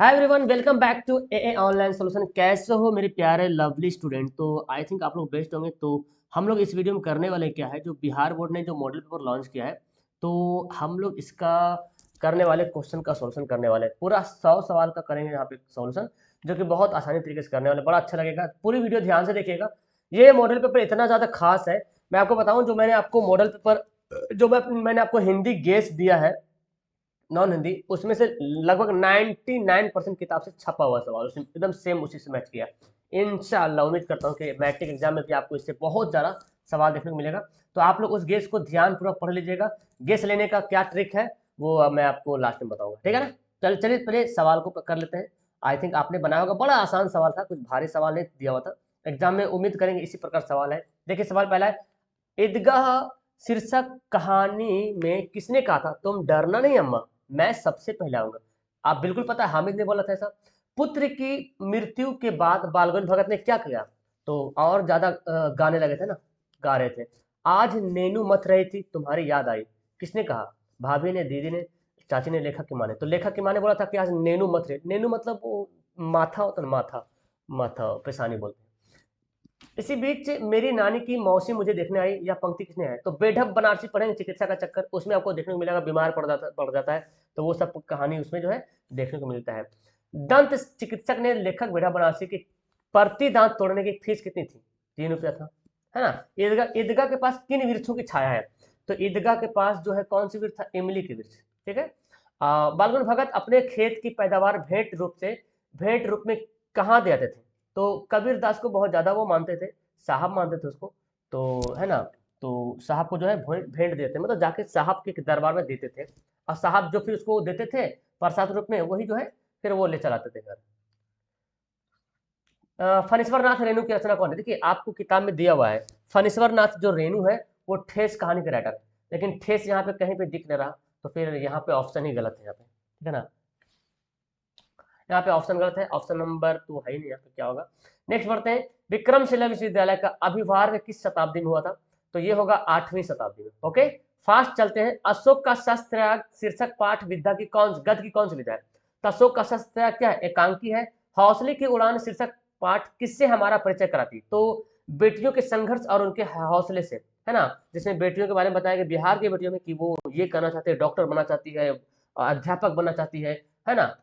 Hi everyone, welcome back to a online solution. कैसे हो मेरे प्यारे लवली स्टूडेंट। तो आई थिंक आप लोग बेस्ट होंगे। तो हम लोग इस वीडियो में करने वाले क्या है, जो बिहार बोर्ड ने जो मॉडल पेपर लॉन्च किया है, तो हम लोग इसका करने वाले क्वेश्चन का सॉल्यूशन करने वाले हैं। पूरा 100 सवाल का करेंगे यहाँ पे सॉल्यूशन, जो कि बहुत आसानी तरीके से करने वाले, बड़ा अच्छा लगेगा। पूरी वीडियो ध्यान से देखिएगा। ये मॉडल पेपर इतना ज़्यादा खास है, मैं आपको बताऊँ। जो मैंने आपको मॉडल पेपर जो मैंने आपको हिंदी गेस दिया है, नॉन हिंदी, उसमें से लगभग 99% किताब से छपा हुआ सवाल उसमें एकदम सेम उसी से मैच किया। इंशाल्लाह उम्मीद करता हूँ कि मैट्रिक एग्जाम में भी आपको इससे बहुत ज़्यादा सवाल देखने को मिलेगा। तो आप लोग उस गेस को ध्यानपूर्वक पढ़ लीजिएगा। गेस लेने का क्या ट्रिक है वो अब मैं आपको लास्ट में बताऊंगा, ठीक है ना। चलिए पहले सवाल को कर लेते हैं। आई थिंक आपने बनाया होगा, बड़ा आसान सवाल था, कुछ भारी सवाल नहीं दिया हुआ था एग्जाम में। उम्मीद करेंगे इसी प्रकार सवाल है। देखिए सवाल पहला है, ईदगाह शीर्षक कहानी में किसने कहा था तुम डरना नहीं अम्मा, मैं सबसे पहले आऊंगा। आप बिल्कुल पता है हामिद ने बोला था ऐसा। पुत्र की मृत्यु के बाद बालगन भगत ने क्या किया, तो और ज्यादा गाने लगे थे ना, गा रहे थे। आज नेनू मथ रही थी तुम्हारी याद आई, किसने कहा, भाभी ने, दीदी ने, चाची ने, लेखक की माँ ने। तो लेखक की माँ ने बोला था कि आज नेनू मथ रही। नेनू मतलब वो माथा होता ना, माथा, माथा पेशानी बोलते हैं। इसी बीच मेरी नानी की मौसी मुझे देखने आई, यह पंक्ति किसने है। तो बेढप बनारसी पढ़ेंगे चिकित्सा का चक्कर, उसमें आपको देखने को मिलेगा बीमार पड़ जाता है, तो वो सब कहानी उसमें जो है देखने को मिलता है। दंत चिकित्सक ने लेखक बेढप बनारसी की प्रति दांत तोड़ने की फीस कितनी थी, 3 रुपया था, है ना। ईदगाह ईदगाह के पास किन वृक्षों की छाया है, तो ईदगाह के पास जो है कौन सी वृक्ष था, इमली की वृक्ष, ठीक है। बालगुन भगत अपने खेत की पैदावार भेंट रूप में कहाँ देते थे, तो कबीर दास को बहुत ज्यादा वो मानते थे, साहब मानते थे उसको, तो है ना। तो साहब को जो है भेंट देते, मतलब जाके साहब के दरबार में देते थे, और साहब जो फिर उसको देते थे प्रसाद रूप में, वही जो है फिर वो ले चलाते थे घर। फणीश्वर नाथ रेणु की रचना कौन है, देखिए आपको किताब में दिया हुआ है। फणीश्वर नाथ जो रेणु है वो ठेस कहानी के राइटर है, लेकिन ठेस यहाँ पे कहीं पे दिख नहीं रहा, तो फिर यहाँ पे ऑप्शन ही गलत है यहाँ पे, ठीक है ना। यहाँ पे ऑप्शन गलत है, ऑप्शन नंबर 2 है ही नहीं, यहाँ पे क्या होगा। नेक्स्ट बढ़ते हैं, विक्रमशिला विश्वविद्यालय का अभिवार्य किस शताब्दी में हुआ था, तो ये होगा 8वीं शताब्दी में। ओके, फास्ट चलते हैं। अशोक का शस्त्रयाग शीर्षक पाठ विद्या की गद की कौन सी विद्या है, तो अशोक का शस्त्रयाग क्या है, एकांकी है। हौसले की उड़ान शीर्षक पाठ किससे हमारा परिचय कराती, तो बेटियों के संघर्ष और उनके हौसले से, है ना। जिसमें बेटियों के बारे में बताया गया, बिहार की बेटियों में कि वो ये करना चाहती है, डॉक्टर बनना चाहती है, अध्यापक बनना चाहती है ना।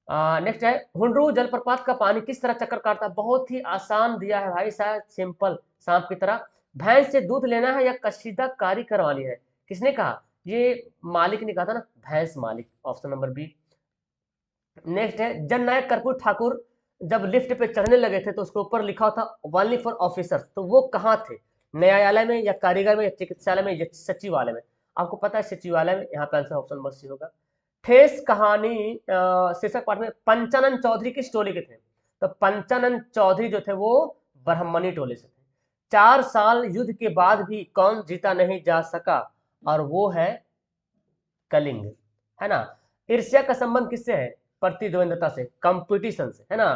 नेक्स्ट है, हुंडरू जलप्रपात का पानी किस तरह चक्कर काटता है, बहुत ही आसान दिया है भाई साहब, सिंपल, सांप की तरह। भैंस से दूध लेना है या कशीदाकारी करवानी है, किसने कहा, ये मालिक ने कहा था ना, भैंस मालिक, ऑप्शन नंबर बी। नेक्स्ट है, जननायक कर्पूर ठाकुर जब लिफ्ट पे चढ़ने लगे थे तो उसके ऊपर लिखा था ओनली फॉर ऑफिसर्स, तो वो कहाँ थे, न्यायालय में या कारीगर में या चिकित्सालय में या सचिवालय में। आपको पता है सचिवालय में, यहाँ पे आंसर ऑप्शन नंबर सी होगा। ठेस कहानी शीर्षक पाठ में पंचानन चौधरी किस टोले के थे, तो पंचानन चौधरी जो थे वो ब्राह्मणी टोले से थे। 4 साल युद्ध के बाद भी कौन जीता नहीं जा सका, और वो है कलिंग, है ना। ईर्ष्या का संबंध किससे है, प्रतिद्वंदता से, कंपटीशन से, है ना।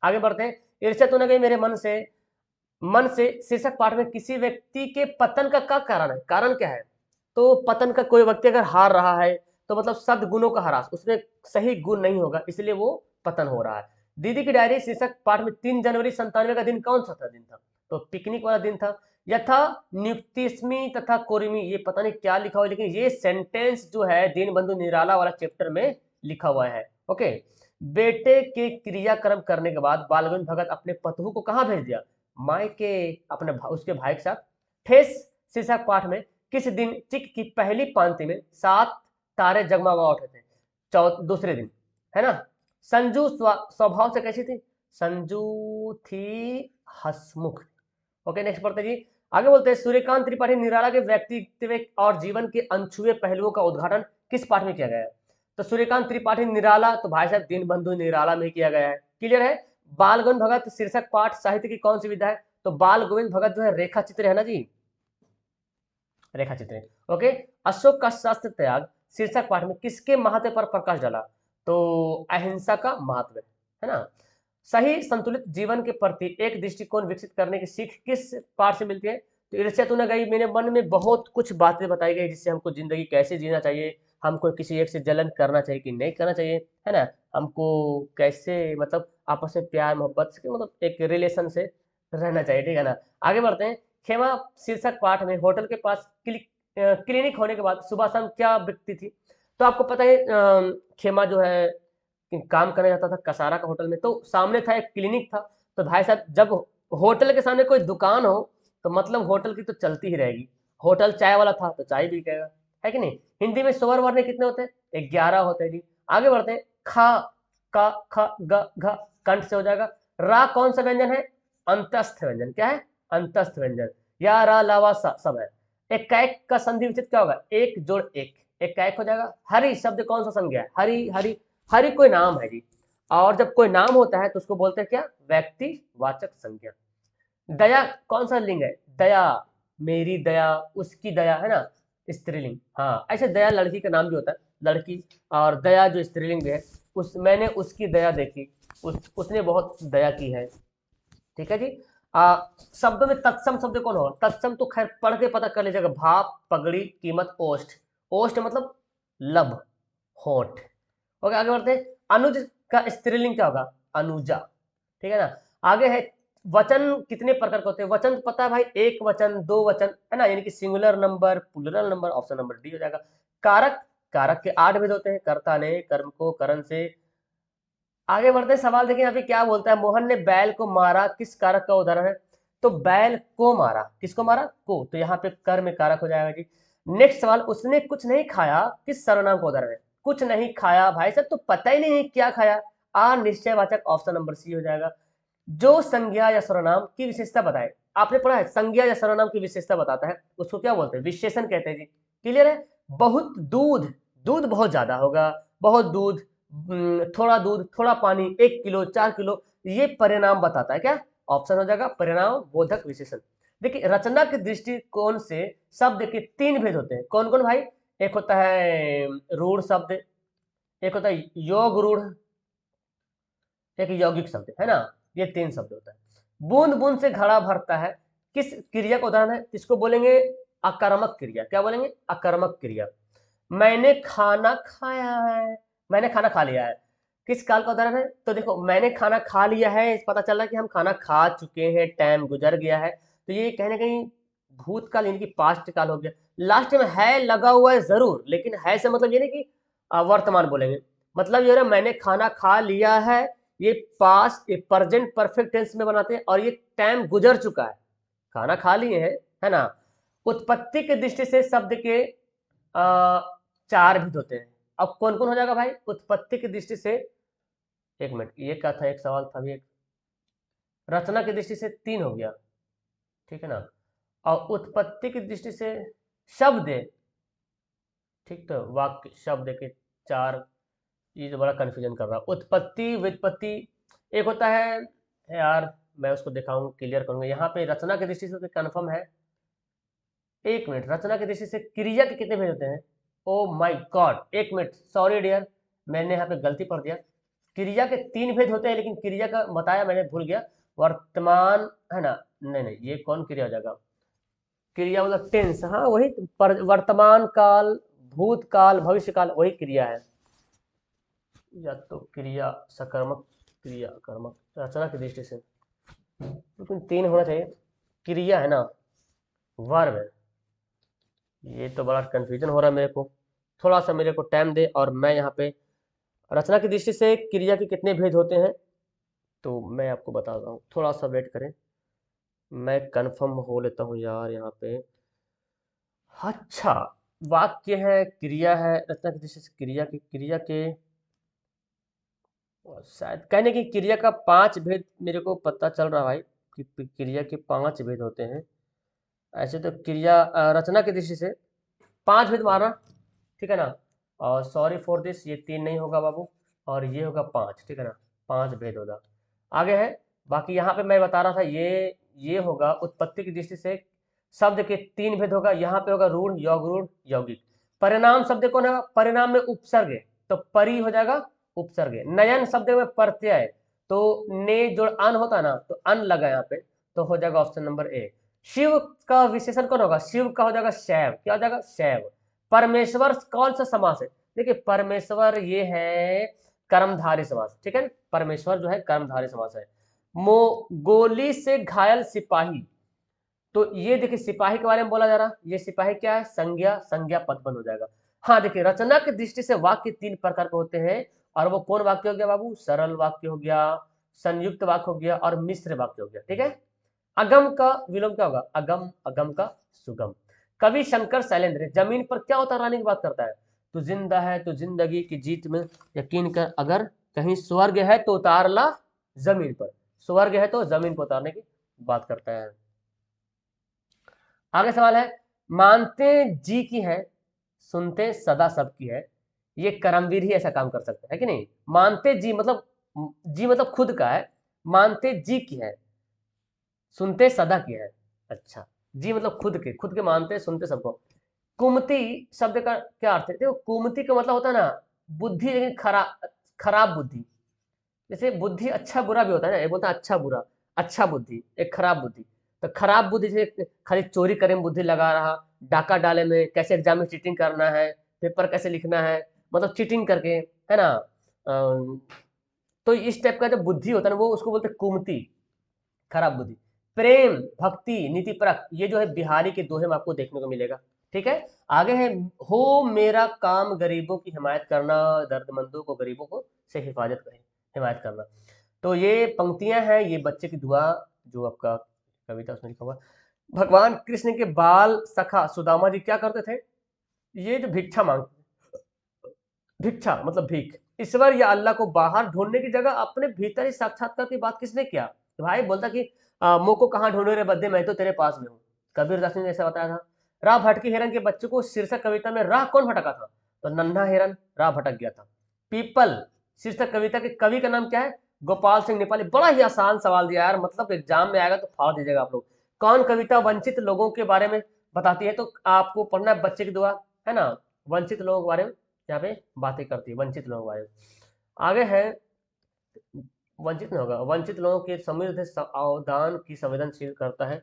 आगे बढ़ते हैं, ईर्ष्या तो न गई मेरे मन से शीर्षक पाठ में किसी व्यक्ति के पतन का क्या कारण है, कारण क्या है, तो पतन का, कोई व्यक्ति अगर हार रहा है तो मतलब सद्गुणों का ह्रास, उसमें सही गुण नहीं होगा, इसलिए वो पतन हो रहा है। दीदी की डायरी शीर्षक पाठ में 3 जनवरी 97 का दिन कौन सा था, दिन था, तो पिकनिक वाला दिन था। यथा नियुक्तिस्मी तथा कोरिमी, ये पता नहीं क्या लिखा हुआ है, लेकिन ये सेंटेंस जो है दीनबंधु निराला वाला चैप्टर में लिखा हुआ है। ओके, बेटे के क्रियाक्रम करने के बाद बालगंज भगत अपने पतहू को कहाँ भेज दिया, मायके, अपने उसके भाई के साथ। ठेस शीर्षक पाठ में किस दिन चिक की पहली पांति में 7 तारे जगमगा उठे थे, दूसरे दिन, है ना। संजू स्वभाव से कैसी थी, संजू थी हसमुख। ओके, नेक्स्ट पढ़ते जी। आगे बोलते हैं, सूर्यकांत त्रिपाठी निराला के व्यक्तित्व और जीवन के अनछुए पहलुओं का उद्घाटन किस पाठ में किया गया है, तो सूर्यकांत त्रिपाठी निराला, तो भाई साहब दीनबंधु निराला में किया गया है, क्लियर है। बाल गोविंद भगत शीर्षक पाठ साहित्य की कौन सी विधा है, तो बाल गोविंद भगत जो है रेखा चित्र है ना जी, रेखा चित्र। ओके, अशोक का शस्त्र त्याग शीर्षक पाठ में किसके महत्व पर प्रकाश डाला, तो अहिंसा का महत्व, है ना। सही संतुलित जीवन के प्रति एक दृष्टिकोण विकसित करने की सीख किस पाठ से मिलती है, तो ईर्ष्या तो न गई मेरे मन में बहुत कुछ बातें बताई गई जिससे हमको जिंदगी कैसे जीना चाहिए, हमको किसी एक से जलन करना चाहिए कि नहीं करना चाहिए, है ना। हमको कैसे मतलब आपस में प्यार मोहब्बत से मतलब एक रिलेशन से रहना चाहिए, ठीक है ना। आगे बढ़ते हैं। खेमा शीर्षक पाठ में होटल के पास क्लिनिक होने के बाद सुबह शाम क्या बिकती थी। तो आपको पता है खेमा जो है कि काम करने जाता था कसारा का होटल में, तो सामने था एक क्लिनिक था। तो भाई साहब जब होटल के सामने कोई दुकान हो तो मतलब होटल की तो चलती ही रहेगी। होटल चाय वाला था तो चाय बिकेगा, है कि नहीं। हिंदी में स्वर वर्ण कितने होते हैं, 11 होते हैं जी। आगे बढ़ते हैं। खा का ख ग घ कंठ से हो जाएगा। रा कौन सा व्यंजन है, अंतस्थ व्यंजन। क्या है, अंतस्थ व्यंजन। या रा लावा सा सब है। एक कैक का संधि विच्छेद क्या होगा, एक जोड़ एक, एक कैक हो जाएगा। हरि शब्द कौन सा संज्ञा है, हरि हरि, हरि कोई नाम है जी। और जब कोई नाम होता है तो उसको बोलते हैं क्या, व्यक्तिवाचक संज्ञा। दया कौन सा लिंग है, दया, मेरी दया, उसकी दया, है ना, स्त्रीलिंग। हाँ ऐसे दया लड़की का नाम भी होता है, लड़की। और दया जो स्त्रीलिंग भी है, उस मैंने उसकी दया देखी, उसने बहुत दया की है, ठीक है जी। शब्दों में तत्सम शब्द कौन होगा, तत्सम तो खैर पढ़ के पता कर लीजिएगा। भाप, पगड़ी, कीमत, ओष्ठ। ओष्ठ मतलब लब, होठ। ओके आगे बढ़ते हैं। अनुज का स्त्रीलिंग क्या होगा, अनुजा, ठीक है ना। आगे है वचन कितने प्रकार के होते हैं, वचन पता है भाई, एक वचन, दो वचन, है ना, यानी कि singular number, plural number. Option number D हो जाएगा। कारक, कारक के 8 भेद होते हैं, कर्ता ने, कर्म को, करण से। आगे बढ़ते हैं। सवाल देखिए यहाँ पे क्या बोलता है, मोहन ने बैल को मारा किस कारक का उदाहरण है। तो बैल को मारा, किसको मारा, को, तो यहाँ पे कर में कारक हो जाएगा जी। नेक्स्ट सवाल, उसने कुछ नहीं खाया किस सर्वनाम का उदाहरण है। कुछ नहीं खाया भाई साहब तो पता ही नहीं क्या खाया, आ निश्चयवाचक। ऑप्शन नंबर सी हो जाएगा। जो संज्ञा या सर्वनाम की विशेषता बताए, आपने पढ़ा है संज्ञा या सर्वनाम की विशेषता बताता है उसको क्या बोलते हैं, विशेषण कहते हैं जी। क्लियर है। बहुत दूध, दूध बहुत ज्यादा होगा, बहुत दूध, थोड़ा दूध, थोड़ा पानी, 1 किलो, 4 किलो, ये परिणाम बताता है क्या, ऑप्शन हो जाएगा परिणाम बोधक विशेषण। देखिए रचना के दृष्टिकोण से शब्द के 3 भेद होते हैं, कौन कौन भाई, एक होता है रूढ़ शब्द, एक होता है योग रूढ़, एक यौगिक शब्द, है ना। ये 3 शब्द होता है। बूंद बूंद से घड़ा भरता है किस क्रिया का उदाहरण है, इसको बोलेंगे अकर्मक क्रिया। क्या बोलेंगे, अकर्मक क्रिया। मैंने खाना खाया है, मैंने खाना खा लिया है, किस काल का उदाहरण है। तो देखो मैंने खाना खा लिया है, पता चल रहा है कि हम खाना खा चुके हैं, टाइम गुजर गया है, तो ये कहीं ना कहीं भूतकाल यानी कि पास्ट काल हो गया। लास्ट में है लगा हुआ है जरूर, लेकिन है से मतलब ये नहीं कि वर्तमान बोलेंगे। मतलब ये रहा मैंने खाना खा लिया है, ये पास्ट, ये प्रेजेंट परफेक्ट टेंस में बनाते हैं, और ये टाइम गुजर चुका है, खाना खा लिए हैं, है ना। उत्पत्ति की दृष्टि से शब्द के 4 भेद होते हैं। अब कौन कौन हो जाएगा भाई, उत्पत्ति की दृष्टि से, एक मिनट ये क्या था, एक सवाल था भी एक, रचना की दृष्टि से 3 हो गया, ठीक है ना। और उत्पत्ति की दृष्टि से शब्द, ठीक, तो वाक्य शब्द के 4, ये जो बड़ा कंफ्यूजन कर रहा है। उत्पत्ति व्युत्पत्ति एक होता है यार, मैं उसको दिखाऊंगा, क्लियर करूंगा। यहाँ पे रचना की दृष्टि से तो कंफर्म है, एक मिनट, रचना की दृष्टि से क्रिया के कितने भेद होते हैं। ओ माय गॉड, एक मिनट, सॉरी डियर, मैंने यहाँ पे गलती पढ़ दिया। क्रिया के 3 भेद होते हैं, लेकिन क्रिया का बताया मैंने, भूल गया। वर्तमान, है ना, नहीं नहीं ये कौन क्रिया हो जाएगा, क्रिया मतलब टेंस, हाँ वही वर्तमान काल, भूतकाल, भविष्य काल, वही क्रिया है। या तो क्रिया सकर्मक, क्रिया कर्मक, रचना की दृष्टि से लेकिन 3 होना चाहिए। क्रिया है ना, वर्ब है, ये तो बड़ा कंफ्यूजन हो रहा है मेरे को, थोड़ा सा मेरे को टाइम दे। और मैं यहाँ पे रचना की दृष्टि से क्रिया के कितने भेद होते हैं तो मैं आपको बताता हूँ, थोड़ा सा वेट करें, मैं कंफर्म हो लेता हूँ यार यहाँ पे। अच्छा, वाक्य है, क्रिया है, रचना की दृष्टि से क्रिया के शायद कहने की क्रिया का 5 भेद मेरे को पता चल रहा है भाई, कि क्रिया के 5 भेद होते हैं। ऐसे तो क्रिया रचना की दृष्टि से 5 भेद मारना, ठीक है ना। और सॉरी फॉर दिस, ये 3 नहीं होगा बाबू, और ये होगा 5, ठीक है ना, 5 भेद होगा। आगे है, बाकी यहाँ पे मैं बता रहा था, ये होगा उत्पत्ति की दृष्टि से शब्द के 3 भेद होगा। यहाँ पे होगा रूढ़, योग रूढ़, यौगिक। परिणाम शब्द कौन है, परिणाम में उपसर्ग है, तो परि हो जाएगा उपसर्ग है। नयन शब्द में प्रत्यय, तो ने जोड़ अन होता है ना, तो अन लगा यहाँ पे, तो हो जाएगा ऑप्शन नंबर ए। शिव का विशेषण कौन होगा, शिव का हो जाएगा शैव, क्या हो जाएगा शैव। परमेश्वर कौन सा समास है, देखिए परमेश्वर ये है कर्मधारय समास, ठीक है। परमेश्वर जो है कर्मधारय समास है। गोली से घायल सिपाही, तो ये देखिए सिपाही के बारे में बोला जा रहा, ये सिपाही क्या है, संज्ञा, संज्ञा पद बंद हो जाएगा। हाँ देखिए रचना की दृष्टि से वाक्य 3 प्रकार के होते हैं, और वो कौन वाक्य हो गया बाबू, सरल वाक्य हो गया, संयुक्त वाक्य हो गया, और मिश्र वाक्य हो गया, ठीक है। अगम का विलोम क्या होगा, अगम, अगम का सुगम। कवि शंकर शैलेंद्र जमीन पर क्या उतारने की बात करता है, तू जिंदा है तो जिंदगी की जीत में यकीन कर, अगर कहीं स्वर्ग है तो उतार ला जमीन पर, स्वर्ग है तो जमीन पर उतारने की बात करता है। आगे सवाल है, मानते जी की है, सुनते सदा सबकी है, ये कर्मवीर ही ऐसा काम कर सकता है कि नहीं। मानते जी मतलब, जी मतलब खुद का है, मानते जी की है, सुनते सदा की है। अच्छा, जी मतलब खुद के मानते सुनते सबको। कुमति शब्द का क्या अर्थ है, देखो कुमति का मतलब होता है ना बुद्धि, लेकिन खराब, खराब बुद्धि। जैसे बुद्धि अच्छा बुरा भी होता है ना, एक बोलता है अच्छा बुरा, अच्छा बुद्धि, एक खराब बुद्धि। तो खराब बुद्धि से खाली चोरी करने में बुद्धि लगा रहा, डाका डाले में, कैसे एग्जाम में चीटिंग करना है, पेपर कैसे लिखना है, मतलब चीटिंग करके, है ना। तो इस टाइप का जो बुद्धि होता है ना वो उसको बोलते हैं कुमति, खराब बुद्धि। प्रेम, भक्ति, नीति परक, ये जो है बिहारी के दोहे में आपको देखने को मिलेगा, ठीक है। आगे है, हो मेरा काम गरीबों की हिमायत करना, दर्दमंदों को गरीबों को से हिफाजत करें, हिमायत करना। तो ये पंक्तियां हैं, ये बच्चे की दुआ, जो आपका कविता उसमें लिखा हुआ। भगवान कृष्ण के बाल सखा सुदामा जी क्या करते थे, ये जो भिक्षा मांगते, भिक्षा मतलब भीख, ईश्वर या अल्लाह को बाहर ढूंढने की जगह अपने भीतर ही साक्षात्कार की बात किसने किया, तो भाई बोलता कि मुंह को कहाँ ढूंढे रे बद्दे, मैं तो तेरे पास में हूँ। कबीरदास ने ऐसा बताया था। राह भटके हिरन के बच्चे को शीर्षक कविता में राह कौन भटका था, तो नन्हा हिरन राह भटक गया था। पीपल शीर्षक कविता के कवि का नाम क्या है, गोपाल सिंह नेपाली। बड़ा ही आसान सवाल दिया यार, मतलब एग्जाम में आएगा तो फाड़ दीजिएगा आप लोग। कौन कविता वंचित लोगों के बारे में बताती है, तो आपको पढ़ना है बच्चे की दुआ, है ना। वंचित लोगों के बारे में यहाँ पे बातें करती है, वंचित लोगों के बारे में। आगे है, वंचित नहीं होगा, वंचित लोगों के समृद्ध अवदान की संवेदनशील करता है।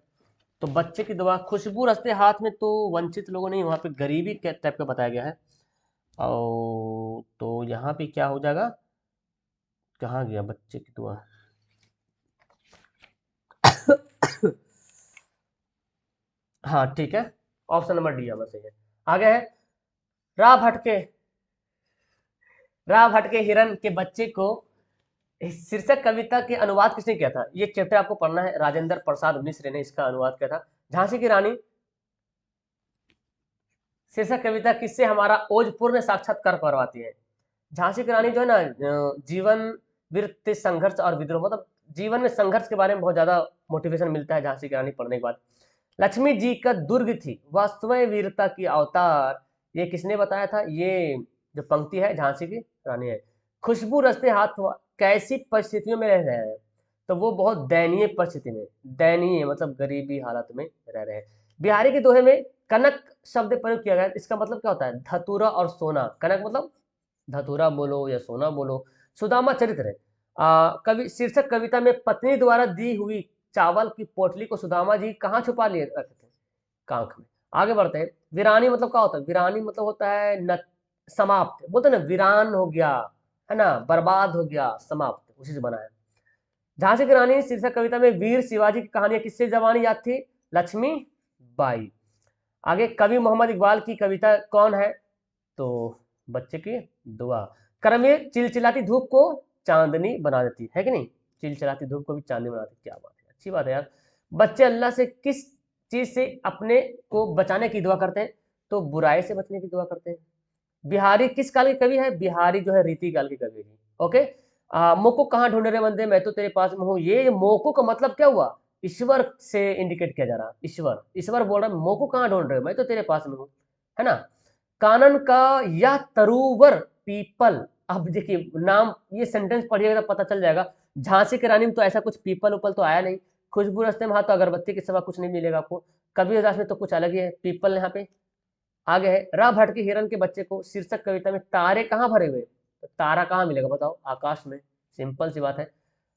तो बच्चे की दुआ, खुशबू रचते हाथ में, तो वंचित लोगों ने वहाँ पे गरीबी के टाइप का बताया गया है। और तो यहाँ पे क्या हो जाएगा, कहाँ गया बच्चे की दुआ हाँ ठीक है, ऑप्शन नंबर डी हमारा सही है। आगे है, राह भटके, राह भटके हिरन के बच्चे को शीर्षक कविता के अनुवाद किसने किया था, ये चैप्टर आपको पढ़ना है, राजेंद्र प्रसाद मिश्र ने इसका अनुवाद किया था। झांसी की रानी शीर्षक कविता किससे हमारा ओजपूर्ण साक्षात्कार करवाती है। झांसी की रानी जो है ना, जीवन वीरत्व संघर्ष और विद्रोह, मतलब जीवन में संघर्ष के बारे में बहुत ज्यादा मोटिवेशन मिलता है झांसी की रानी पढ़ने के बाद। लक्ष्मी जी का दुर्ग थी वह स्वयं वीरता की अवतार, ये किसने बताया था, ये जो पंक्ति है झांसी की रानी है। खुशबू रचते हाथ कैसी परिस्थितियों में रह रहे हैं, तो वो बहुत दयनीय परिस्थिति में, दयनीय मतलब गरीबी हालत में रह रहे हैं। बिहारी के दोहे में कनक शब्द प्रयोग किया गया, इसका मतलब क्या होता है, धतूरा और सोना। कनक मतलब धतूरा बोलो या सोना बोलो। सुदामा चरित्र है, कवि शीर्षक कविता में पत्नी द्वारा दी हुई चावल की पोटली को सुदामा जी कहाँ छुपा लिए रखते थे, कांख में। आगे बढ़ते हैं, वीरानी मतलब क्या होता है, वीरानी मतलब होता है न, समाप्त, बोलते हैं ना वीरान हो गया, है ना, बर्बाद हो गया, समाप्त, उसी से बना है। झांसी की रानी शीर्षक कविता में वीर शिवाजी की कहानियां किससे जबानी याद थी, लक्ष्मी बाई। आगे कवि मोहम्मद इकबाल की कविता कौन है, तो बच्चे की दुआ। कर्म में चिलचिलाती धूप को चांदनी बना देती है कि नहीं, चिलचिलाती धूप को भी चांदनी बना देती, क्या बात है, अच्छी बात है यार। बच्चे अल्लाह से किस चीज से अपने को बचाने की दुआ करते हैं, तो बुराई से बचने की दुआ करते हैं। बिहारी किस काल के कवि है, बिहारी जो है रीति काल के कवि है, ओके। मोको कहाँ ढूंढ रहे बंदे, मैं तो तेरे पास में हूँ, ये मोको का मतलब क्या हुआ, ईश्वर से इंडिकेट किया जा रहा, ईश्वर, ईश्वर बोल रहा है मोको कहाँ ढूंढ रहे हो, मैं तो तेरे पास में हूँ, है ना। कानन का यह तरूवर पीपल, अब देखिए नाम, ये सेंटेंस पढ़िएगा तो पता चल जाएगा। झांसी की रानी में तो ऐसा कुछ पीपल उपल तो आया नहीं, खुशबू रस्ते में हाथ तो अगरबत्ती के सिवा कुछ नहीं मिलेगा आपको। कबीरदास में तो कुछ अलग ही है, पीपल यहाँ पे। आगे है, राह भटके हिरन के बच्चे को शीर्षक कविता में तारे कहाँ भरे हुए, तो तारा कहाँ मिलेगा बताओ, आकाश में, सिंपल सी बात है।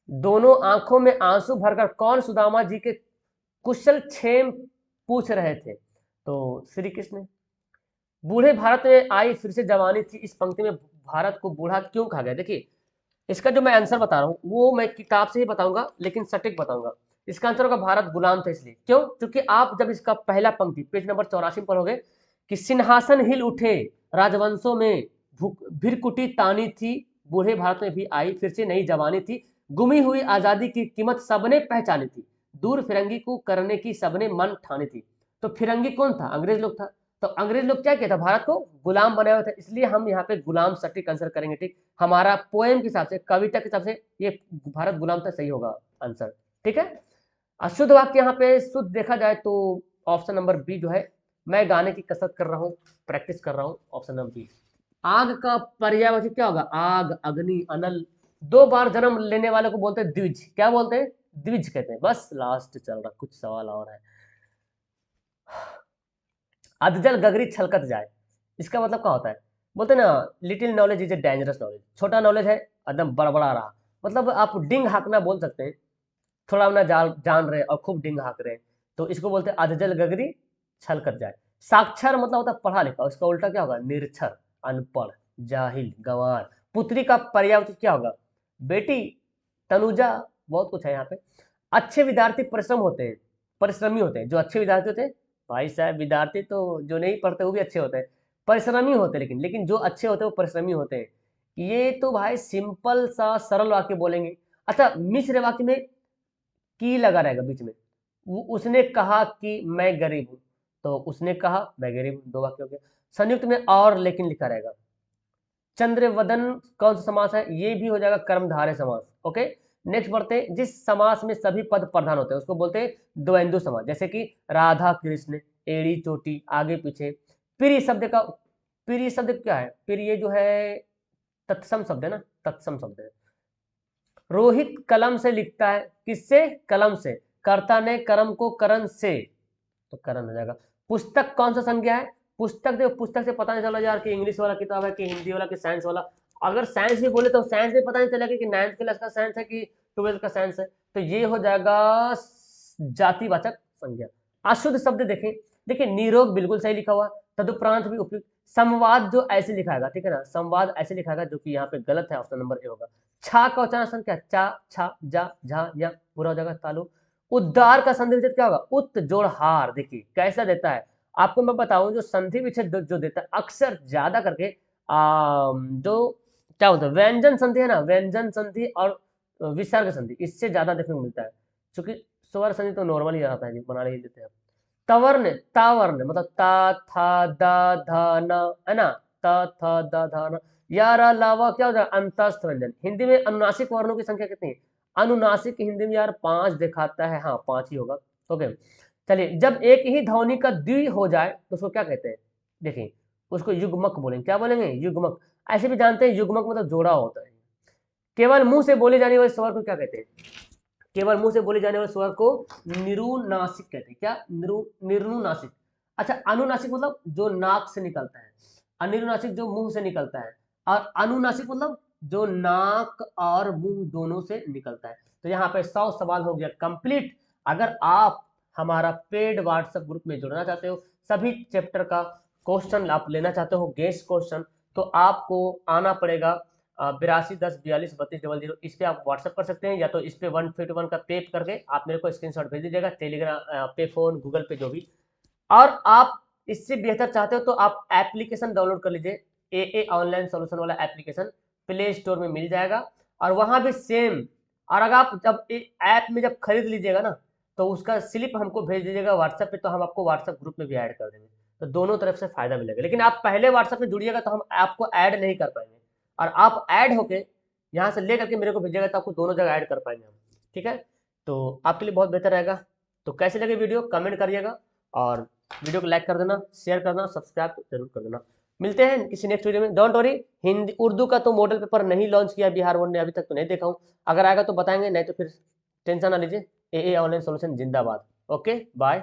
दोनों आंखों में आंसू भरकर कौन सुदामा जी के कुशल क्षेम पूछ रहे थे, तो श्री कृष्ण। बूढ़े भारत में आई फिर से जवानी थी, इस पंक्ति में भारत को बूढ़ा क्यों कहा गया, देखिए इसका जो मैं आंसर बता रहा हूँ वो मैं किताब से ही बताऊंगा, लेकिन सटीक बताऊंगा। इसका आंसर होगा भारत गुलाम था इसलिए। क्यों? क्योंकि आप जब इसका पहला पंक्ति पेज नंबर 84 पर पढ़ोगे कि सिंहासन हिल उठे राजवंशों में, भिरकुटी तानी थी, बूढ़े भारत में भी आई फिर से नई जवानी थी, गुमी हुई आजादी की कीमत सबने पहचानी थी, दूर फिरंगी को करने की सबने मन ठानी थी। तो फिरंगी कौन था? अंग्रेज लोग था। तो अंग्रेज लोग क्या किया था? भारत को गुलाम बनाए हुए थे, इसलिए हम यहाँ पे गुलाम सटीक आंसर करेंगे। ठीक, हमारा पोएम के हिसाब से, कविता के हिसाब से ये भारत गुलाम था सही होगा आंसर। ठीक है। अशुद्ध वाक्य यहाँ पे शुद्ध देखा जाए तो ऑप्शन नंबर बी जो है, मैं गाने की कसरत कर रहा हूँ, प्रैक्टिस कर रहा हूँ, ऑप्शन नंबर बी। आग का पर्यायवाची क्या होगा? आग, अग्नि, अनल। दो बार जन्म लेने वाले को बोलते हैं द्विज। क्या बोलते हैं? द्विज कहते हैं। बस लास्ट चल रहा, कुछ सवाल और है। अधजल गगरी छलकत जाए, इसका मतलब क्या होता है? बोलते हैं ना, little knowledge is a dangerous knowledge. छोटा नॉलेज है, एकदम बड़ा रहा, मतलब आप डिंग हाकना बोल सकते हैं। थोड़ा ना जान रहे और खूब डिंग हाक रहे हैं, तो इसको बोलते हैं अधजल गगरी छलकत जाए। साक्षर मतलब होता है पढ़ा लिखा, उसका उल्टा क्या होगा? निरक्षर, अनपढ़, जाहिल, गंवार। पुत्री का पर्यायवाची क्या होगा? बेटी, तनुजा, बहुत कुछ है यहाँ पे। अच्छे विद्यार्थी परिश्रम होते हैं, परिश्रमी होते हैं। जो अच्छे विद्यार्थी होते हैं, भाई साहब विद्यार्थी तो जो नहीं पढ़ते वो भी अच्छे होते हैं, परिश्रमी होते हैं, लेकिन जो अच्छे होते हैं वो परिश्रमी होते हैं। ये तो भाई सिंपल सा सरल वाक्य बोलेंगे। अच्छा, मिश्र वाक्य में की लगा रहेगा बीच में। उसने कहा कि मैं गरीब हूं, तो उसने कहा मैं गरीब हूं, दो वाक्य हो गया। संयुक्त में और लेकिन लिखा रहेगा। चंद्रवदन कौन सा समास है? ये भी हो जाएगा कर्मधारय समास। ओके, नेक्स्ट बढ़ते हैं। जिस समास में सभी पद प्रधान होते हैं उसको बोलते हैं द्वंद्व समास, जैसे कि राधा कृष्ण, एड़ी चोटी, आगे पीछे। प्रिय शब्द का, प्रिय शब्द क्या है? प्रिय जो है तत्सम शब्द है ना, तत्सम शब्द है। रोहित कलम से लिखता है, किससे? कलम से। कर्ता ने कर्म को करण से, तो करण हो जाएगा। पुस्तक कौन सा संज्ञा है? पुस्तक देखो, पुस्तक से पता नहीं चला यार कि इंग्लिश वाला किताब है कि हिंदी वाला कि साइंस वाला। अगर साइंस भी बोले तो साइंस में पता नहीं चलेगा कि 9th क्लास का साइंस है कि 12th का साइंस है। तो ये हो जाएगा जातिवाचक संज्ञा। अशुद्ध शब्द देखें, देखिए निरोग बिल्कुल सही लिखा हुआ, तदुपरांत भी उपयुक्त। संवाद जो ऐसे लिखाएगा, ठीक है ना, संवाद ऐसे लिखाएगा, जो कि यहाँ पे गलत है, ऑप्शन नंबर ए होगा। छा का उच्चारण संख्या चा, छा, जा, झा, या, पूरा हो जाएगा तालु। उद्धार का संधि विच्छेद क्या होगा? उत जोड़ हार। देखिए कैसा देता है आपको मैं बताऊं, जो संधि विच्छेद जो देता है अक्सर ज्यादा करके जो क्या होता है व्यंजन संधि है ना, व्यंजन संधि और विसर्ग संधि, इससे ज्यादा देखने को मिलता है। क्योंकि स्वर संधि तो नॉर्मली आता है जी, बना ही देते हैं। तवर्ण, तावर्ण मतलब ता, था, दा, धा, न, है ना, ता, था, दा, धा, न। यार अलावा क्या होता है? अंतस्थ व्यंजन। हिंदी में अनुनासिक वर्णों की संख्या कितनी है? अनुनासिक हिंदी में यार 5 दिखाता है, हाँ 5 ही होगा। ओके, चलिए, जब एक ही ध्वनि का द्वि हो जाए तो उसको क्या कहते हैं? देखिए, उसको युग्मक बोलेंगे। क्या बोलेंगे? युग्मक। ऐसे भी जानते हैं युग्मक मतलब जोड़ा होता है। केवल मुंह से बोले जाने वाले स्वर को क्या कहते हैं? केवल मुंह से बोले जाने वाले स्वर को निरुनासिक कहते हैं। क्या? निर्नुनासिक। अच्छा, अनुनासिक मतलब जो नाक से निकलता है, अनिरुनासिक जो मुंह से निकलता है, और अनुनासिक मतलब जो नाक और मुंह दोनों से निकलता है। तो यहाँ पे 100 सवाल हो गया कंप्लीट। अगर आप हमारा पेड व्हाट्सएप ग्रुप में जुड़ना चाहते हो, सभी चैप्टर का क्वेश्चन आप लेना चाहते हो, गेस्ट क्वेश्चन, तो आपको आना पड़ेगा 8210423200। इस पे आप व्हाट्सअप कर सकते हैं, या तो इस पे 151 का पे करके आप मेरे को स्क्रीनशॉट भेज दीजिएगा, टेलीग्राम पे, फोन, गूगल पे, जो भी। और आप इससे बेहतर चाहते हो तो आप एप्लीकेशन डाउनलोड कर लीजिए, ए ऑनलाइन सोल्यूशन वाला एप्लीकेशन प्ले स्टोर में मिल जाएगा। और वहां भी सेम, और अगर आप जब ऐप में जब खरीद लीजिएगा ना, तो उसका स्लिप हमको भेज दीजिएगा व्हाट्सएप पे, तो हम आपको व्हाट्सएप ग्रुप में भी ऐड कर देंगे। तो दोनों तरफ से फायदा मिलेगा। लेकिन आप पहले व्हाट्सएप में जुड़िएगा तो हम आपको ऐड नहीं कर पाएंगे, और आप ऐड होके यहाँ से ले करके मेरे को भेजिएगा तो आपको दोनों जगह ऐड कर पाएंगे हम। ठीक है, तो आपके लिए बहुत बेहतर रहेगा। तो कैसे लगे वीडियो कमेंट करिएगा, और वीडियो को लाइक कर देना, शेयर करना, सब्सक्राइब जरूर कर देना। मिलते हैं किसी नेक्स्ट वीडियो में। डोंट वरी, हिंदी उर्दू का तो मॉडल पेपर नहीं लॉन्च किया बिहार बोर्ड ने, अभी तक तो नहीं देखा हूँ। अगर आएगा तो बताएंगे, नहीं तो फिर टेंशन ना लीजिए। ए ऑनलाइन सोल्यूशन जिंदाबाद। Okay, bye.